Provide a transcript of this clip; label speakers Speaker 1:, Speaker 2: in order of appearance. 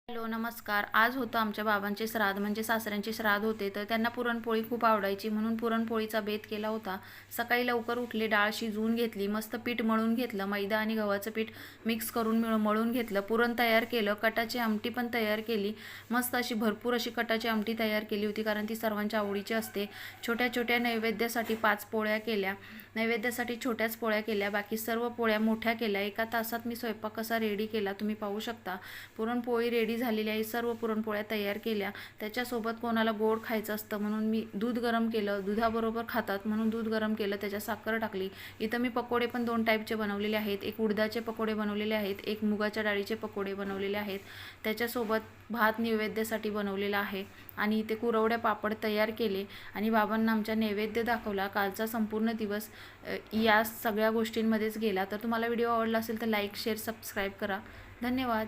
Speaker 1: Hello नमस्कार. आज होतं आमच्या बाबांचे श्राद्ध म्हणजे सासऱ्यांचे श्राद्ध होते, तर त्यांना पुरणपोळी खूप आवडायची म्हणून पुरणपोळीचा बेत केला होता. सकाळी लवकर उठले, डाळ शिजवून घेतली, मस्त पीठ मळून घेतलं, मैदा आणि गव्हाचं पीठ मिक्स करून मळून घेतलं, पुरण तयार केलं, कटाची आमटी पण तयार केली. मस्त अशी भरपूर अशी कटाची आमटी तयार केली होती कारण ती सर्वांच्या आवडीची असते. छोट्या छोट्या नैवेद्यासाठी 5 पोळ्या केल्या, नैवेद्यासाठी छोट्याच पोळ्या केल्या, बाकी सर्व पोळ्या मोठ्या केल्या. 1 तासात मी स्वयंपाक कसा रेडी केला तुम्ही पाहू शकता. पुरणपोळी रेडी झालेली आहे, सर्व पुरणपोळ्या तयार केल्या. त्याच्यासोबत कोणाला गोड खायचं असतं म्हणून मी दूध गरम केलं, दुधाबरोबर खातात म्हणून दूध गरम केलं, त्याच्यात साखर टाकली. इथं मी पकोडे पण 2 टाईपचे बनवलेले आहेत, एक उडदाचे पकोडे बनवलेले आहेत, एक मुगाच्या डाळीचे पकोडे बनवलेले आहेत. त्याच्यासोबत भात नैवेद्यासाठी बनवलेला आहे आणि इथे कुरवड्या पापड तयार केले आणि बाबांना आमच्या नैवेद्य दाखवला. कालचा संपूर्ण दिवस या सगळ्या गोष्टींमध्येच गेला. तर तुम्हाला व्हिडिओ आवडला असेल तर लाईक, शेअर, सबस्क्राईब करा. धन्यवाद.